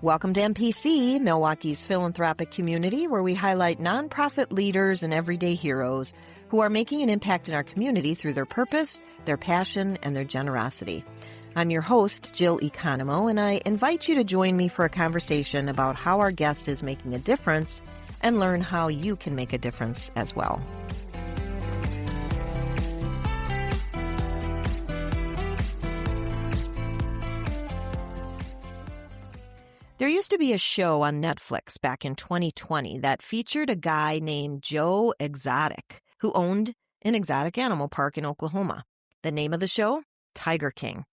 Welcome to MPC, Milwaukee's philanthropic community, where we highlight nonprofit leaders and everyday heroes who are making an impact in our community through their purpose, their passion, and their generosity. I'm your host, Jill Economou, and I invite you to join me for a conversation about how our guest is making a difference and learn how you can make a difference as well. There used to be a show on Netflix back in 2020 that featured a guy named Joe Exotic, who owned an exotic animal park in Oklahoma. The name of the show? Tiger King.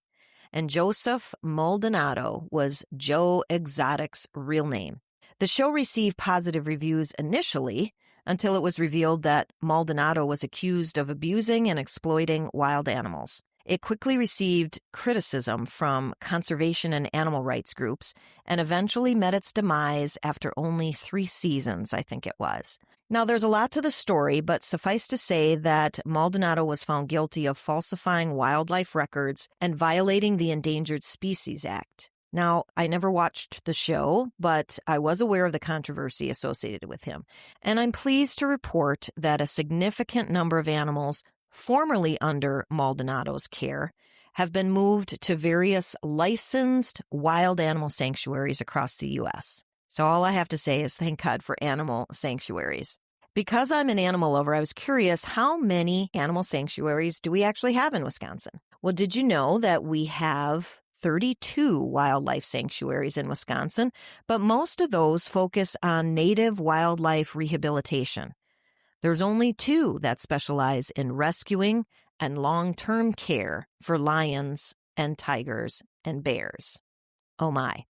And Joseph Maldonado was Joe Exotic's real name. The show received positive reviews initially until it was revealed that Maldonado was accused of abusing and exploiting wild animals. It quickly received criticism from conservation and animal rights groups and eventually met its demise after only 3 seasons, I think it was. Now, there's a lot to the story, but suffice to say that Maldonado was found guilty of falsifying wildlife records and violating the Endangered Species Act. Now, I never watched the show, but I was aware of the controversy associated with him. And I'm pleased to report that a significant number of animals formerly under Maldonado's care have been moved to various licensed wild animal sanctuaries across the U.S. So all I have to say is thank God for animal sanctuaries. Because I'm an animal lover, I was curious, how many animal sanctuaries do we actually have in Wisconsin? Well, did you know that we have 32 wildlife sanctuaries in Wisconsin, but most of those focus on native wildlife rehabilitation. There's only 2 that specialize in rescuing and long-term care for lions and tigers and bears. Oh my.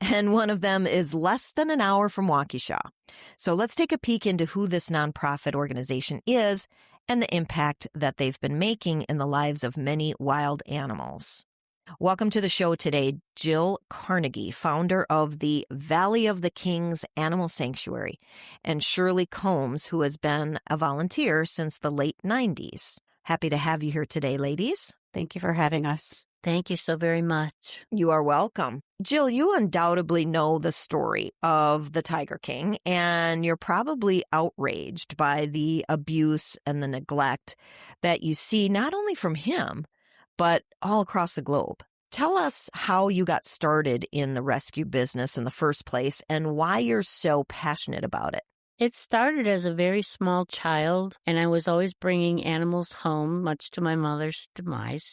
And one of them is less than an hour from Waukesha. So let's take a peek into who this nonprofit organization is and the impact that they've been making in the lives of many wild animals. Welcome to the show today, Jill Carnegie, founder of the Valley of the Kings Animal Sanctuary, and Shirley Combes, who has been a volunteer since the late 90s. Happy to have you here today, ladies. Thank you for having us. Thank you so very much. You are welcome. Jill, you undoubtedly know the story of the Tiger King, and you're probably outraged by the abuse and the neglect that you see not only from him, but all across the globe. Tell us how you got started in the rescue business in the first place and why you're so passionate about it. It started as a very small child, and I was always bringing animals home, much to my mother's demise,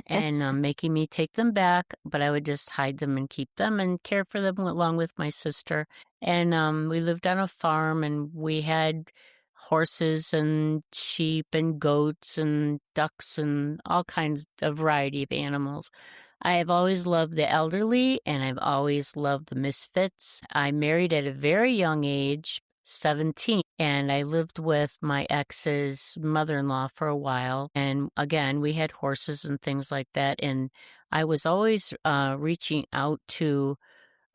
and making me take them back, but I would just hide them and keep them and care for them along with my sister. And we lived on a farm, and we had horses and sheep and goats and ducks and all kinds of variety of animals. I have always loved the elderly, and I've always loved the misfits. I married at a very young age, 17, and I lived with my ex's mother-in-law for a while. And again, we had horses and things like that. And I was always reaching out to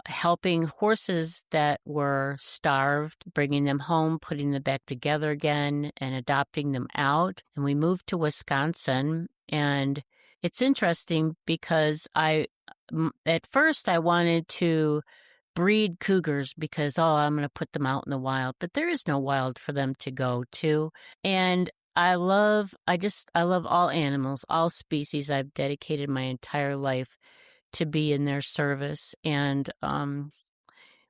helping horses that were starved, bringing them home, putting them back together again, and adopting them out. And we moved to Wisconsin, and it's interesting because at first I wanted to breed cougars because, I'm going to put them out in the wild, but there is no wild for them to go to. And I love all animals, all species. I've dedicated my entire life to be in their service. And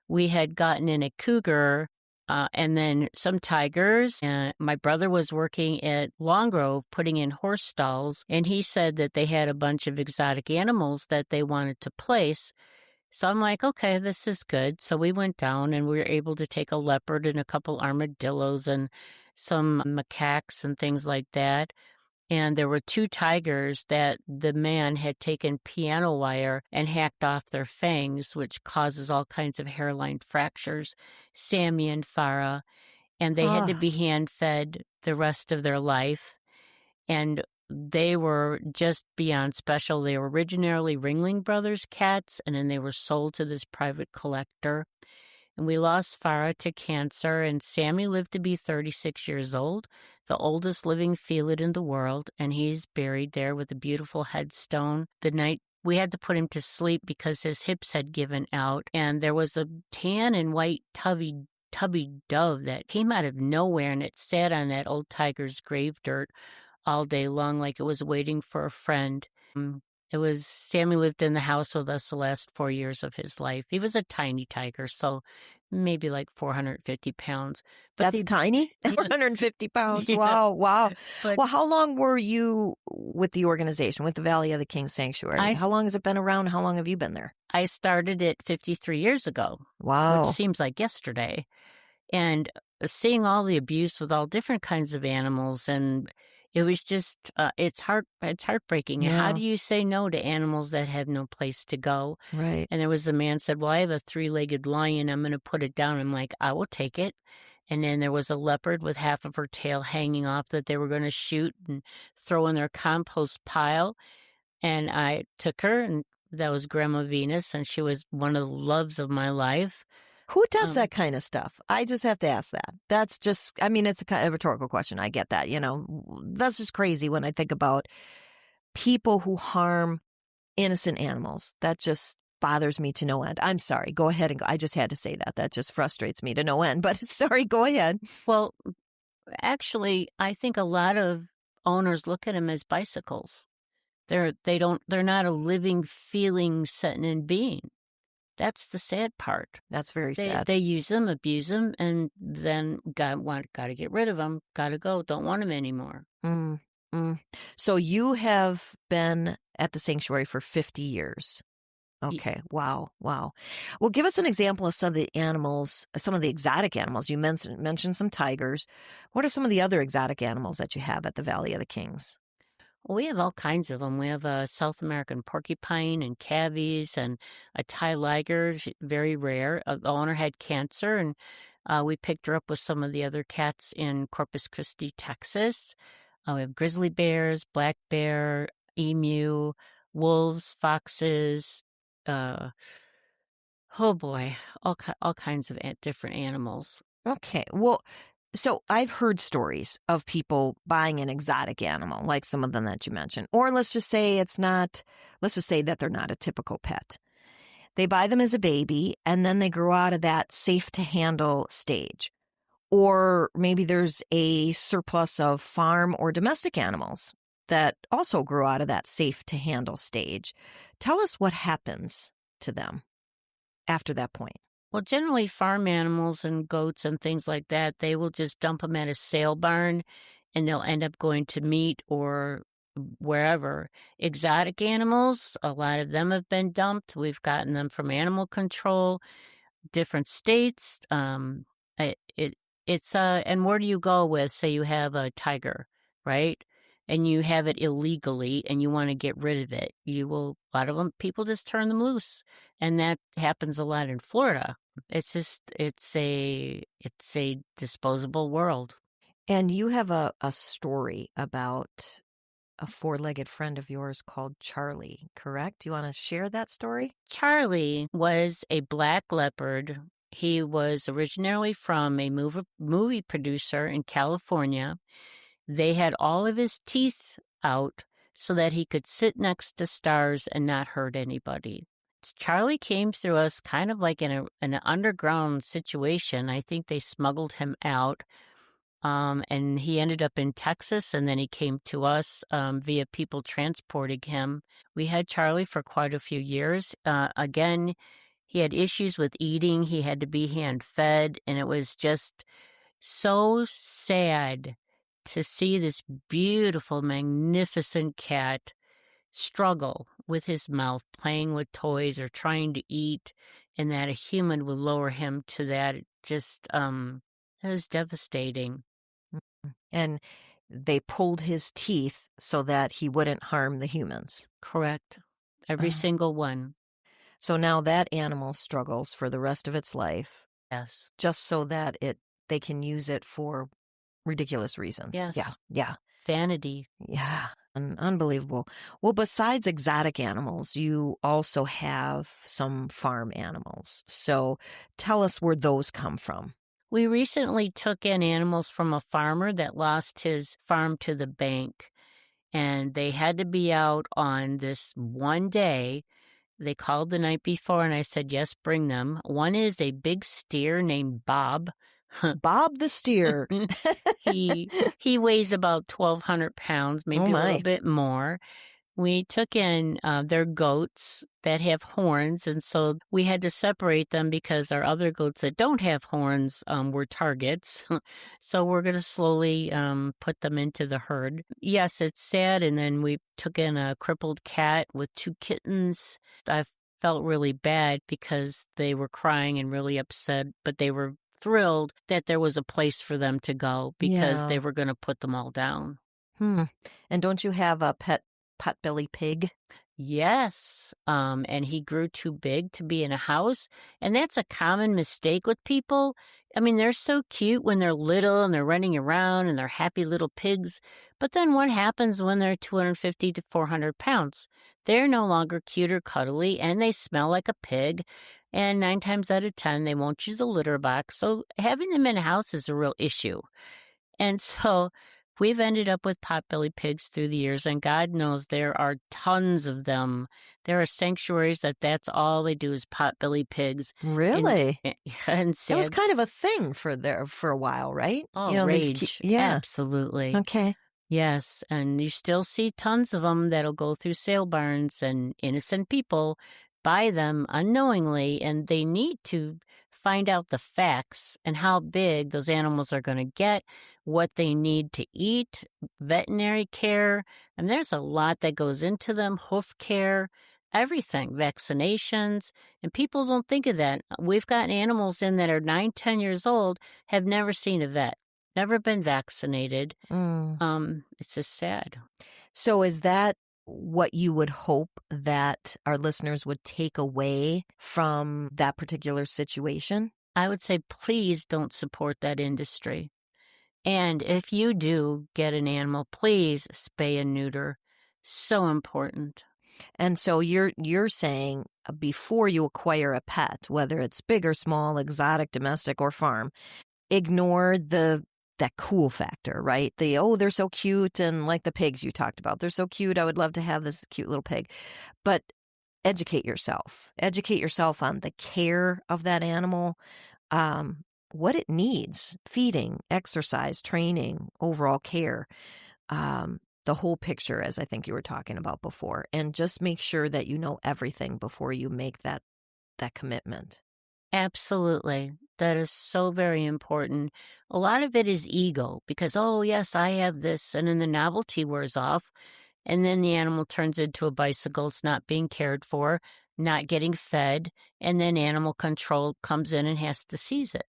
we had gotten in a cougar and then some tigers. And my brother was working at Long Grove putting in horse stalls, and he said that they had a bunch of exotic animals that they wanted to place. So I'm like, okay, this is good. So we went down and we were able to take a leopard and a couple armadillos and some macaques and things like that. And there were 2 tigers that the man had taken piano wire and hacked off their fangs, which causes all kinds of hairline fractures, Sammy and Farah. And they had to be hand-fed the rest of their life. And they were just beyond special. They were originally Ringling Brothers cats, and then they were sold to this private collector. And we lost Farah to cancer, and Sammy lived to be 36 years old, the oldest living felid in the world, and he's buried there with a beautiful headstone. The night we had to put him to sleep because his hips had given out. And there was a tan and white tubby dove that came out of nowhere, and it sat on that old tiger's grave dirt all day long like it was waiting for a friend. Sammy lived in the house with us the last 4 years of his life. He was a tiny tiger, so maybe like 450 pounds. But That's tiny? 450 pounds. Yeah. Wow. But Well, how long were you with the organization, with the Valley of the Kings Sanctuary? How long has it been around? How long have you been there? I started it 53 years ago. Wow. Which seems like yesterday. And seeing all the abuse with all different kinds of animals, and it was just, it's heartbreaking. Yeah. How do you say no to animals that have no place to go? Right. And there was a man said, well, I have a 3-legged lion. I'm going to put it down. I'm like, I will take it. And then there was a leopard with half of her tail hanging off that they were going to shoot and throw in their compost pile. And I took her, and that was Grandma Venus, and she was one of the loves of my life. Who does that kind of stuff? I just have to ask that. That's just, I mean, it's a rhetorical question. I get that. That's just crazy when I think about people who harm innocent animals. That just bothers me to no end. I'm sorry. Go ahead and go. I just had to say that. That just frustrates me to no end. But sorry, go ahead. Well, actually, I think a lot of owners look at them as bicycles. They're not a living, feeling, sentient being. That's the sad part. That's very sad. They use them, abuse them, and then got to get rid of them. Got to go. Don't want them anymore. So you have been at the sanctuary for 50 years. Okay. Wow. Well, give us an example of some of the animals, some of the exotic animals. You mentioned some tigers. What are some of the other exotic animals that you have at the Valley of the Kings? Well, we have all kinds of them. We have a South American porcupine and cavies and a Thai liger, very rare. The owner had cancer, and we picked her up with some of the other cats in Corpus Christi, Texas. We have grizzly bears, black bear, emu, wolves, foxes. Oh boy, all kinds of different animals. Okay. Well, so I've heard stories of people buying an exotic animal, like some of them that you mentioned. Or let's just say that they're not a typical pet. They buy them as a baby, and then they grow out of that safe to handle stage. Or maybe there's a surplus of farm or domestic animals that also grow out of that safe to handle stage. Tell us what happens to them after that point. Well, generally farm animals and goats and things like that, they will just dump them at a sale barn, and they'll end up going to meat or wherever. Exotic animals, a lot of them have been dumped. We've gotten them from animal control, different states. And where do you go with, say you have a tiger, right? And you have it illegally and you want to get rid of it. A lot of them, people just turn them loose. And that happens a lot in Florida. It's a disposable world. And you have a story about a 4-legged friend of yours called Charlie, correct? Do you want to share that story? Charlie was a black leopard. He was originally from a movie producer in California. They had all of his teeth out so that he could sit next to stars and not hurt anybody. Charlie came through us kind of like in an underground situation. I think they smuggled him out. And he ended up in Texas, and then he came to us via people transporting him. We had Charlie for quite a few years. Again, he had issues with eating. He had to be hand-fed, and it was just so sad to see this beautiful, magnificent cat struggle with his mouth, playing with toys or trying to eat, and that a human would lower him to that. It just, it was devastating. And they pulled his teeth so that he wouldn't harm the humans. Correct. Every single one. So now that animal struggles for the rest of its life. Yes. Just so that they can use it for ridiculous reasons. Yes. Yeah. Vanity. Yeah. Unbelievable. Well, besides exotic animals, you also have some farm animals. So tell us where those come from. We recently took in animals from a farmer that lost his farm to the bank. and they had to be out on this one day. They called the night before, and I said, yes, bring them. One is a big steer named Bob. Bob the steer. He weighs about 1,200 pounds, Oh maybe a little my. bit more. We took in their goats that have horns, and so we had to separate them because our other goats that don't have horns were targets. So we're going to slowly put them into the herd. Yes, it's sad. And then we took in a crippled cat with 2 kittens. I felt really bad because they were crying and really upset, but they were thrilled that there was a place for them to go because they were going to put them all down. And don't you have a pet potbelly pig? Yes, and he grew too big to be in a house, and that's a common mistake with people. I mean, they're so cute when they're little and they're running around and they're happy little pigs, but then what happens when they're 250 to 400 pounds? They're no longer cute or cuddly, and they smell like a pig, and 9 times out of 10, they won't use a litter box, so having them in a house is a real issue. And so we've ended up with potbelly pigs through the years, and God knows there are tons of them. There are sanctuaries that's all they do is potbelly pigs. Really? And It was kind of a thing for a while, right? Oh, rage. Yeah. Absolutely. Okay. Yes, and you still see tons of them that'll go through sale barns, and innocent people buy them unknowingly, and they need to find out the facts and how big those animals are going to get, what they need to eat, veterinary care, and there's a lot that goes into them, hoof care, everything, vaccinations, and people don't think of that. We've got animals in that are 9, 10 years old, have never seen a vet. Never been vaccinated. It's just sad. So is that what you would hope that our listeners would take away from that particular situation? I would say, please don't support that industry. And if you do get an animal, please spay and neuter. So important. And so you're saying before you acquire a pet, whether it's big or small, exotic, domestic, or farm, ignore that cool factor, right? They're so cute, and like the pigs you talked about, they're so cute. I would love to have this cute little pig. But educate yourself. Educate yourself on the care of that animal, what it needs, feeding, exercise, training, overall care, the whole picture, as I think you were talking about before. And just make sure that you know everything before you make that commitment. Absolutely. That is so very important. A lot of it is ego because, oh, yes, I have this. And then the novelty wears off. And then the animal turns into a bicycle. It's not being cared for, not getting fed. And then animal control comes in and has to seize it.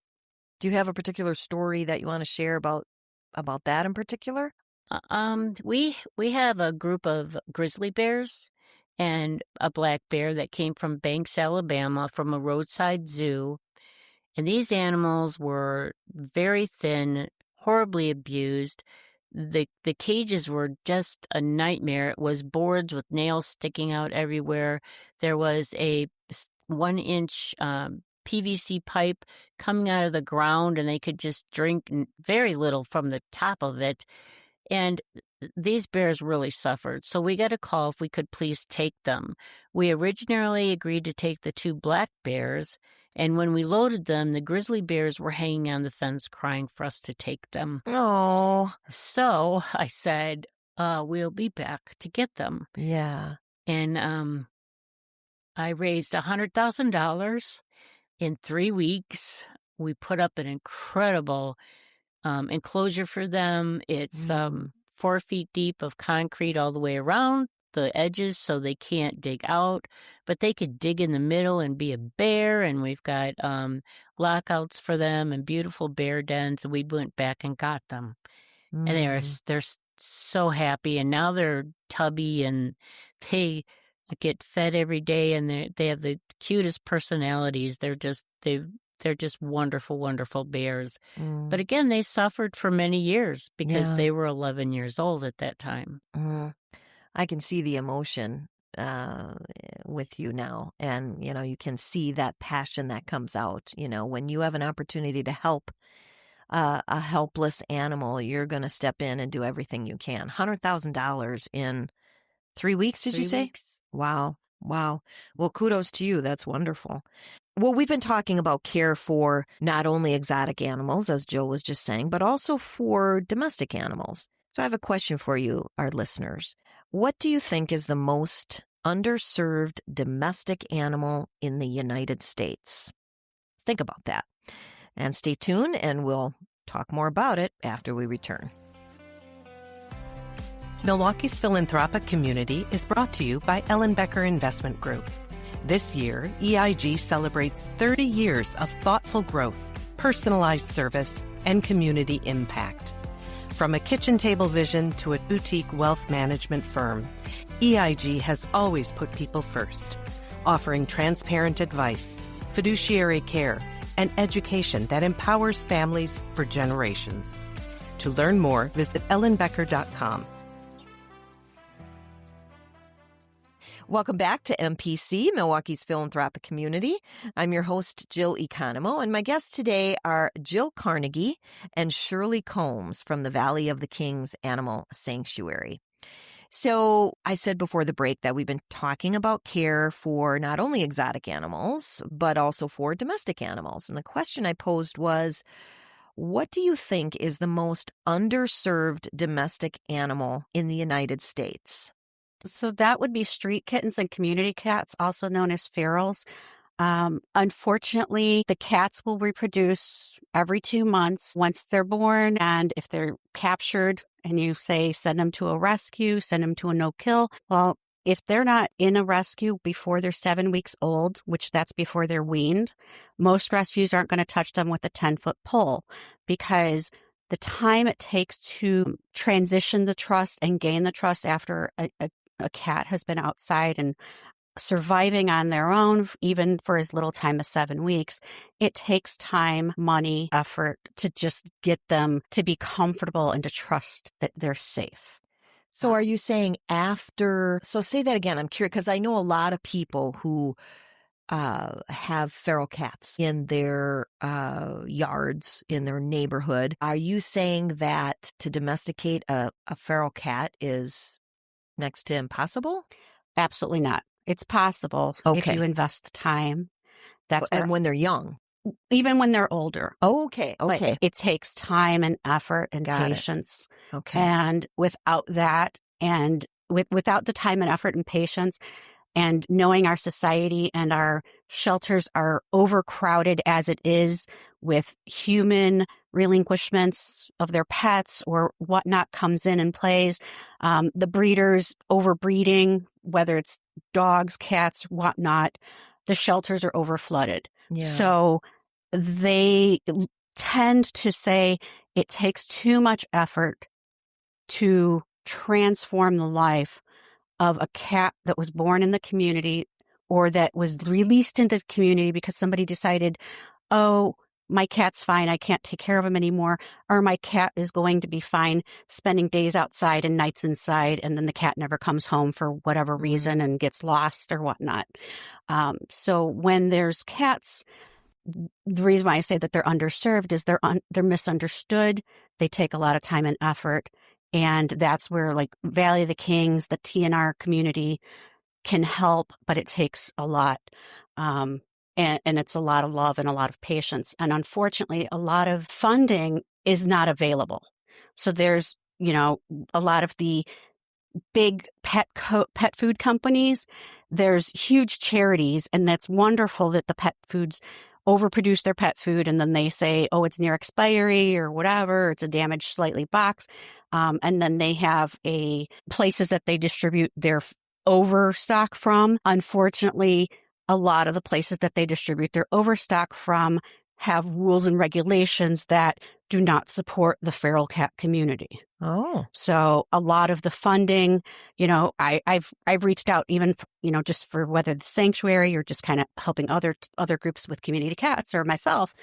Do you have a particular story that you want to share about that in particular? We have a group of grizzly bears and a black bear that came from Banks, Alabama, from a roadside zoo. And these animals were very thin, horribly abused. The cages were just a nightmare. It was boards with nails sticking out everywhere. There was a 1-inch PVC pipe coming out of the ground, and they could just drink very little from the top of it. And these bears really suffered. So we got a call if we could please take them. We originally agreed to take the 2 black bears. And when we loaded them, the grizzly bears were hanging on the fence crying for us to take them. Oh. So I said, we'll be back to get them. Yeah. And I raised $100,000 in 3 weeks. We put up an incredible enclosure for them. It's 4 feet deep of concrete all the way around the edges so they can't dig out, but they could dig in the middle and be a bear. And we've got lockouts for them and beautiful bear dens. And we went back and got them. And they're so happy. And now they're tubby and they get fed every day, and they have the cutest personalities. They're just wonderful, wonderful bears. But again, they suffered for many years because they were 11 years old at that time. I can see the emotion with you now. And, you can see that passion that comes out, when you have an opportunity to help a helpless animal, you're going to step in and do everything you can. $100,000 in 3 weeks, did you say? 3 weeks. Wow. Wow. Well, kudos to you. That's wonderful. Well, we've been talking about care for not only exotic animals, as Jill was just saying, but also for domestic animals. So I have a question for you, our listeners. What do you think is the most underserved domestic animal in the United States? Think about that. And stay tuned, and we'll talk more about it after we return. Milwaukee's philanthropic community is brought to you by Ellenbecker Investment Group. This year, EIG celebrates 30 years of thoughtful growth, personalized service, and community impact. From a kitchen table vision to a boutique wealth management firm, EIG has always put people first, offering transparent advice, fiduciary care, and education that empowers families for generations. To learn more, visit ellenbecker.com. Welcome back to MPC, Milwaukee's philanthropic community. I'm your host, Jill Economou, and my guests today are Jill Carnegie and Shirley Combes from the Valley of the Kings Animal Sanctuary. So I said before the break that we've been talking about care for not only exotic animals, but also for domestic animals. And the question I posed was, what do you think is the most underserved domestic animal in the United States? So that would be street kittens and community cats, also known as ferals. Unfortunately, the cats will reproduce every 2 months once they're born. And if they're captured and you say, send them to a rescue, send them to a no-kill, well, if they're not in a rescue before they're 7 weeks old, which that's before they're weaned, most rescues aren't going to touch them with a 10-foot pole because the time it takes to transition the trust and gain the trust after a cat has been outside and surviving on their own, even for as little time as 7 weeks, it takes time, money, effort to just get them to be comfortable and to trust that they're safe. So are you saying after, so say that again, I'm curious, because I know a lot of people who have feral cats in their yards, in their neighborhood. Are you saying that to domesticate a feral cat is next to impossible? Absolutely not. It's possible if you invest the time. And when they're young? Even when they're older. Okay. But it takes time and effort and patience. Okay. And without that, and without the time and effort and patience, and knowing our society and our shelters are overcrowded as it is with human relinquishments of their pets or whatnot comes in and plays. The breeders overbreeding, whether it's dogs, cats, whatnot, the shelters are overflooded. Yeah. So they tend to say it takes too much effort to transform the life of a cat that was born in the community or that was released into the community because somebody decided, oh, my cat's fine, I can't take care of him anymore, or my cat is going to be fine spending days outside and nights inside, and then the cat never comes home for whatever reason and gets lost or whatnot. So when there's cats, the reason why I say that they're underserved is they're misunderstood. They take a lot of time and effort. And that's where like Valley of the Kings, the TNR community can help, but it takes a lot. And it's a lot of love and a lot of patience. And unfortunately, a lot of funding is not available. So there's, a lot of the big pet food companies, there's huge charities, and that's wonderful that the pet foods overproduce their pet food and then they say, oh, it's near expiry or whatever, it's a damaged slightly box. And then they have places that they distribute their overstock from. Unfortunately, a lot of the places that they distribute their overstock from have rules and regulations that do not support the feral cat community. Oh. So a lot of the funding, I've reached out even, just for whether the sanctuary or just kind of helping other groups with community cats or myself.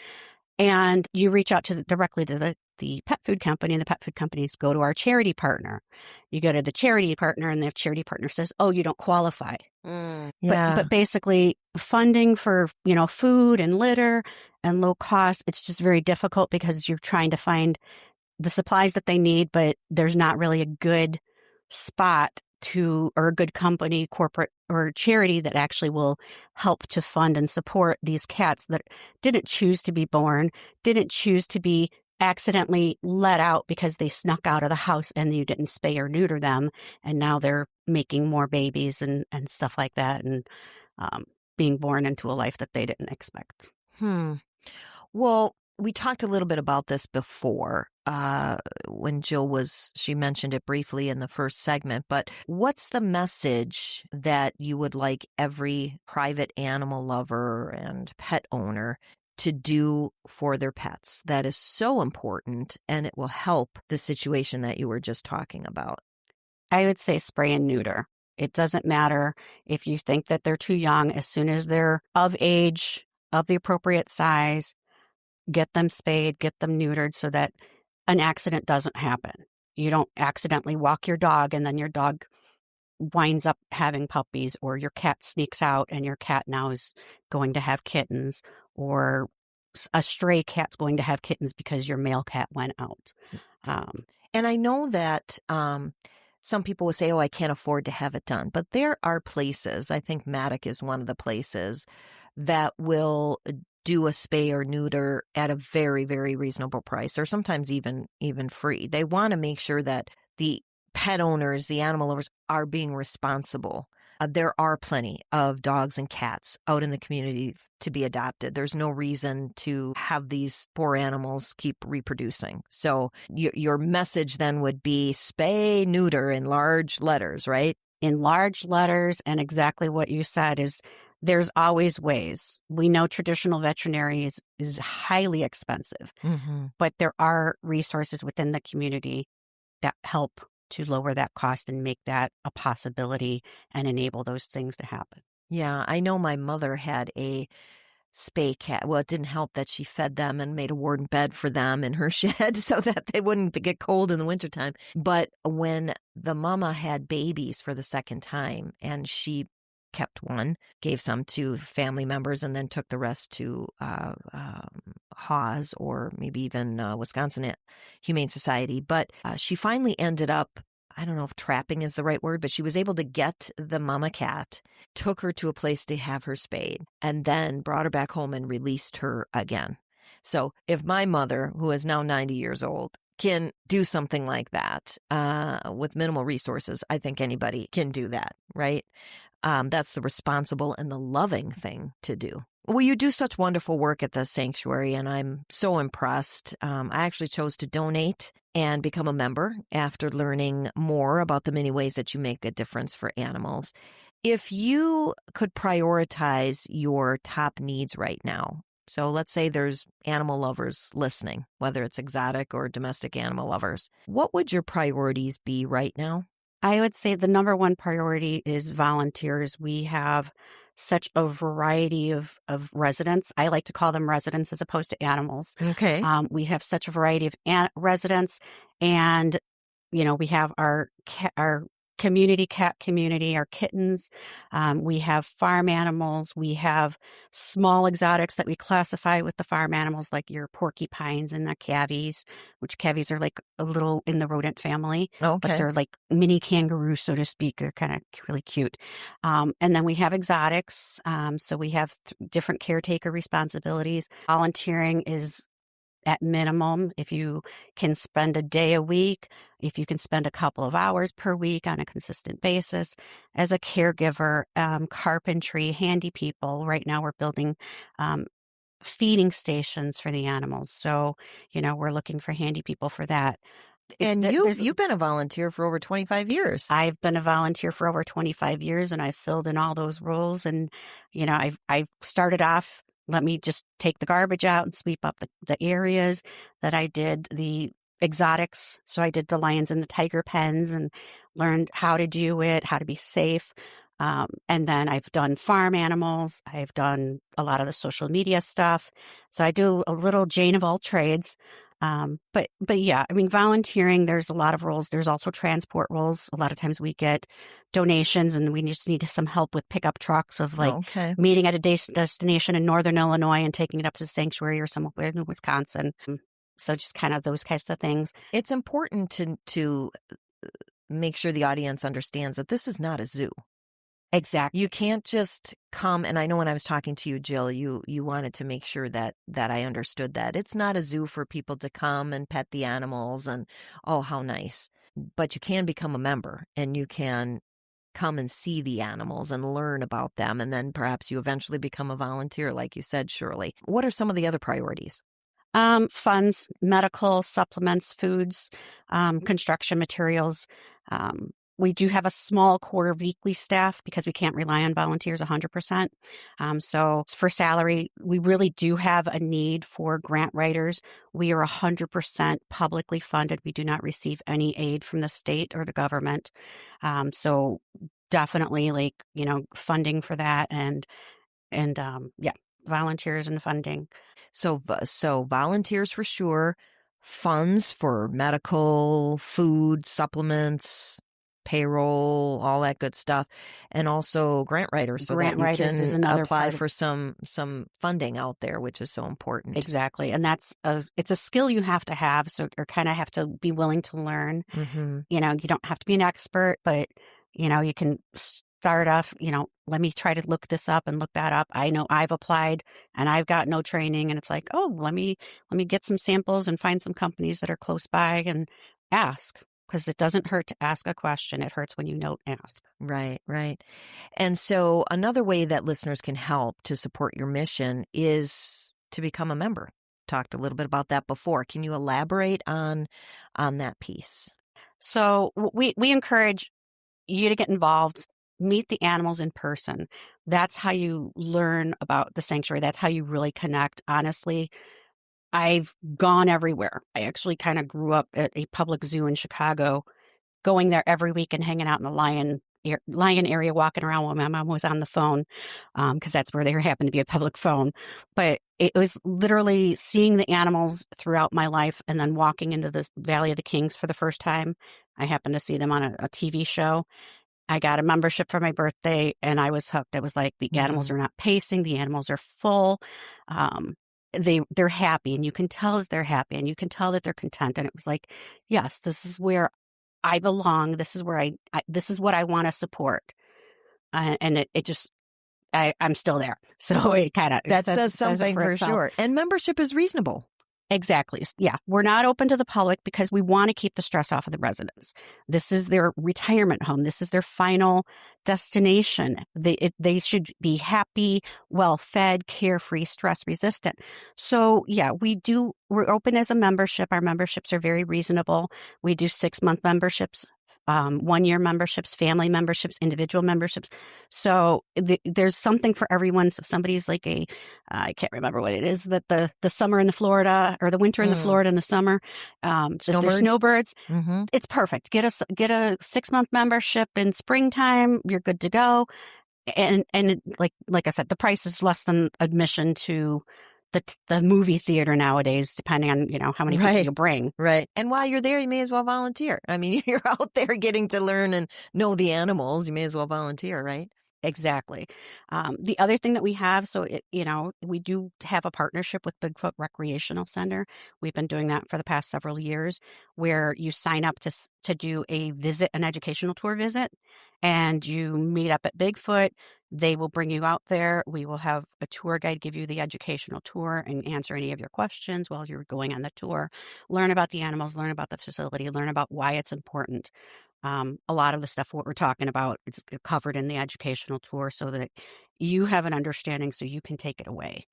And you reach out directly to the pet food company, and the pet food companies go to our charity partner. You go to the charity partner and the charity partner says, oh, you don't qualify. Yeah. But basically funding for, food and litter and low cost. It's just very difficult because you're trying to find the supplies that they need, but there's not really a good spot or a good company, corporate or charity that actually will help to fund and support these cats that didn't choose to be born, didn't choose to be accidentally let out because they snuck out of the house and you didn't spay or neuter them. And now they're making more babies and stuff like that, and being born into a life that they didn't expect. Well, we talked a little bit about this before when she mentioned it briefly in the first segment, but what's the message that you would like every private animal lover and pet owner to do for their pets that is so important and it will help the situation that you were just talking about? I would say spray and neuter. It doesn't matter if you think that they're too young. As soon as they're of age, of the appropriate size, get them spayed, get them neutered so that an accident doesn't happen. You don't accidentally walk your dog and then your dog winds up having puppies, or your cat sneaks out and your cat now is going to have kittens, or a stray cat's going to have kittens because your male cat went out. And I know that some people will say, oh, I can't afford to have it done. But there are places, I think Matic is one of the places, that will do a spay or neuter at a very, very reasonable price, or sometimes even free. They want to make sure that the pet owners, the animal lovers, are being responsible. There are plenty of dogs and cats out in the community to be adopted. There's no reason to have these poor animals keep reproducing. So your message then would be spay, neuter in large letters, right? In large letters, and exactly what you said is there's always ways. We know traditional veterinary is highly expensive, but there are resources within the community that help to lower that cost and make that a possibility and enable those things to happen. Yeah, I know my mother had a spay cat. Well, it didn't help that she fed them and made a warm bed for them in her shed so that they wouldn't get cold in the wintertime. But when the mama had babies for the second time, and she kept one, gave some to family members, and then took the rest to Haws or maybe even Wisconsin Humane Society. But she finally ended up, I don't know if trapping is the right word, but she was able to get the mama cat, took her to a place to have her spayed, and then brought her back home and released her again. So if my mother, who is now 90 years old, can do something like that with minimal resources, I think anybody can do that, right? That's the responsible and the loving thing to do. Well, you do such wonderful work at the sanctuary, and I'm so impressed. I actually chose to donate and become a member after learning more about the many ways that you make a difference for animals. If you could prioritize your top needs right now, so let's say there's animal lovers listening, whether it's exotic or domestic animal lovers, what would your priorities be right now? I would say the number one priority is volunteers. We have such a variety of residents. I like to call them residents as opposed to animals. Okay. We have such a variety of residents, and we have our community cat community, our kittens. We have farm animals. We have small exotics that we classify with the farm animals, like your porcupines and the cavies, which cavies are like a little in the rodent family, Okay. but they're like mini kangaroos, so to speak. They're kind of really cute. And then we have exotics. So we have different caretaker responsibilities. Volunteering is at minimum, if you can spend a day a week, if you can spend a couple of hours per week on a consistent basis as a caregiver, carpentry, handy people. Right now we're building feeding stations for the animals. So, we're looking for handy people for that. And you've been a volunteer for over 25 years. I've been a volunteer for over 25 years, and I've filled in all those roles. And, I've started off, let me just take the garbage out and sweep up the areas that I did the exotics. So I did the lions and the tiger pens and learned how to do it, how to be safe. And then I've done farm animals. I've done a lot of the social media stuff. So I do a little Jane of all trades. But yeah, I mean, volunteering, there's a lot of roles. There's also transport roles. A lot of times we get donations and we just need some help with pickup trucks of like Okay. meeting at a destination in Northern Illinois and taking it up to the sanctuary or somewhere in Wisconsin. So just kind of those kinds of things. It's important to make sure the audience understands that this is not a zoo. Exactly. You can't just come, and I know when I was talking to you, Jill, you wanted to make sure that I understood that. It's not a zoo for people to come and pet the animals and, oh, how nice. But you can become a member and you can come and see the animals and learn about them. And then perhaps you eventually become a volunteer, like you said, Shirley. What are some of the other priorities? Funds, medical, supplements, foods, construction materials. We do have a small core weekly staff because we can't rely on volunteers 100%. So for salary, we really do have a need for grant writers. We are 100% publicly funded. We do not receive any aid from the state or the government. So definitely funding for that and yeah, volunteers and funding. So volunteers for sure, funds for medical, food, supplements, payroll, all that good stuff, and also grant writers so Grant that you writers is can another apply part of- for some funding out there, which is so important. Exactly. And it's a skill you have to have. So you kind of have to be willing to learn. Mm-hmm. You don't have to be an expert, but you can start off, let me try to look this up and look that up. I know I've applied and I've got no training and it's like, oh, let me get some samples and find some companies that are close by and ask. Because it doesn't hurt to ask a question. It hurts when you don't ask. Right, right. And so another way that listeners can help to support your mission is to become a member. Talked a little bit about that before. Can you elaborate on that piece? So we encourage you to get involved, meet the animals in person. That's how you learn about the sanctuary. That's how you really connect. Honestly, I've gone everywhere. I actually kind of grew up at a public zoo in Chicago, going there every week and hanging out in the lion area, walking around while my mom was on the phone, because that's where there happened to be a public phone. But it was literally seeing the animals throughout my life and then walking into the Valley of the Kings for the first time. I happened to see them on a TV show. I got a membership for my birthday and I was hooked. It was like the animals are not pacing. The animals are full. They're happy and you can tell that they're happy and you can tell that they're content. And it was like, yes, this is where I belong. This is where this is what I want to support. And it just, I'm still there. So it kind of, that says something for sure. And membership is reasonable. Exactly. Yeah. We're not open to the public because we want to keep the stress off of the residents. This is their retirement home. This is their final destination. They should be happy, well-fed, carefree, stress-resistant. So yeah, we're open as a membership. Our memberships are very reasonable. We do 6-month memberships, 1-year memberships, family memberships, individual memberships. So there's something for everyone. So if somebody's like I can't remember what it is, but the summer in the Florida or the winter in the Florida and the summer, if there's snowbirds, it's perfect. Get a 6-month membership in springtime. You're good to go. And like I said, the price is less than admission to the movie theater nowadays, depending on, how many people you bring. Right. And while you're there, you may as well volunteer. I mean, you're out there getting to learn and know the animals. You may as well volunteer, right? Exactly. The other thing that we have, we do have a partnership with Bigfoot Recreational Center. We've been doing that for the past several years, where you sign up to do an educational tour visit, and you meet up at Bigfoot. They will bring you out there. We will have a tour guide give you the educational tour and answer any of your questions while you're going on the tour. Learn about the animals, learn about the facility, learn about why it's important. A lot of the stuff what we're talking about is covered in the educational tour so that you have an understanding so you can take it away.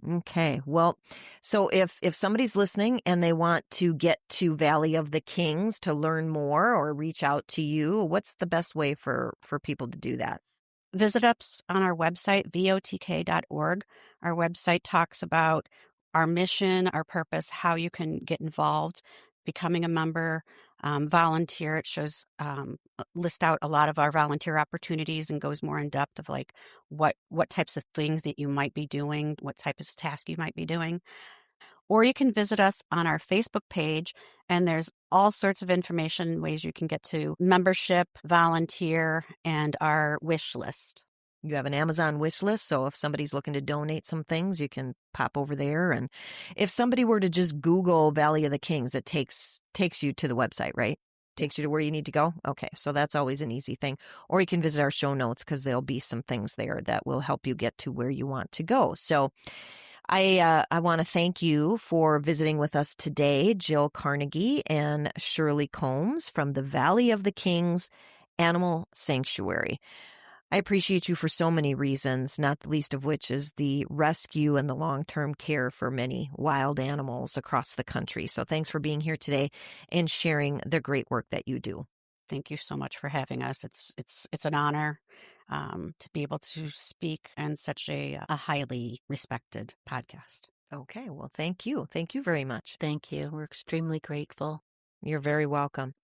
Okay. Well, so if somebody's listening and they want to get to Valley of the Kings to learn more or reach out to you, what's the best way for people to do that? Visit us on our website, votk.org. Our website talks about our mission, our purpose, how you can get involved, becoming a member, volunteer. It shows, list out a lot of our volunteer opportunities and goes more in depth of like what types of things that you might be doing, what type of task you might be doing. Or you can visit us on our Facebook page, and there's all sorts of information, ways you can get to membership, volunteer, and our wish list. You have an Amazon wish list, so if somebody's looking to donate some things, you can pop over there. And if somebody were to just Google Valley of the Kings, it takes you to the website, right? Takes you to where you need to go? Okay, so that's always an easy thing. Or you can visit our show notes because there'll be some things there that will help you get to where you want to go. So I want to thank you for visiting with us today, Jill Carnegie and Shirley Combes from the Valley of the Kings Animal Sanctuary. I appreciate you for so many reasons, not the least of which is the rescue and the long-term care for many wild animals across the country. So thanks for being here today and sharing the great work that you do. Thank you so much for having us. It's an honor to be able to speak on such a highly respected podcast. Okay, well, thank you. Thank you very much. Thank you. We're extremely grateful. You're very welcome.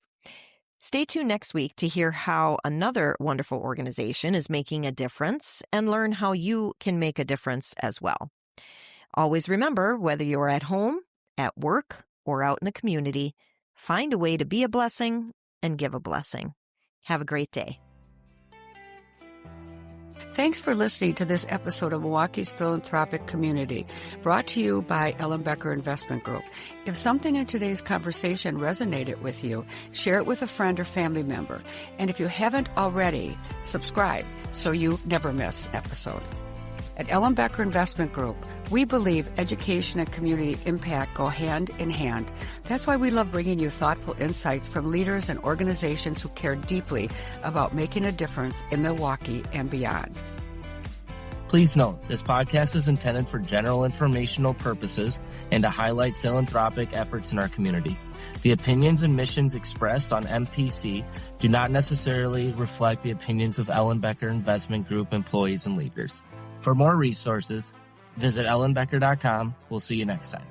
Stay tuned next week to hear how another wonderful organization is making a difference and learn how you can make a difference as well. Always remember, whether you're at home, at work, or out in the community, find a way to be a blessing and give a blessing. Have a great day. Thanks for listening to this episode of Milwaukee's Philanthropic Community, brought to you by Ellen Becker Investment Group. If something in today's conversation resonated with you, share it with a friend or family member. And if you haven't already, subscribe so you never miss an episode. At Ellen Becker Investment Group, we believe education and community impact go hand in hand. That's why we love bringing you thoughtful insights from leaders and organizations who care deeply about making a difference in Milwaukee and beyond. Please note, this podcast is intended for general informational purposes and to highlight philanthropic efforts in our community. The opinions and missions expressed on MPC do not necessarily reflect the opinions of Ellen Becker Investment Group employees and leaders. For more resources, visit ellenbecker.com. We'll see you next time.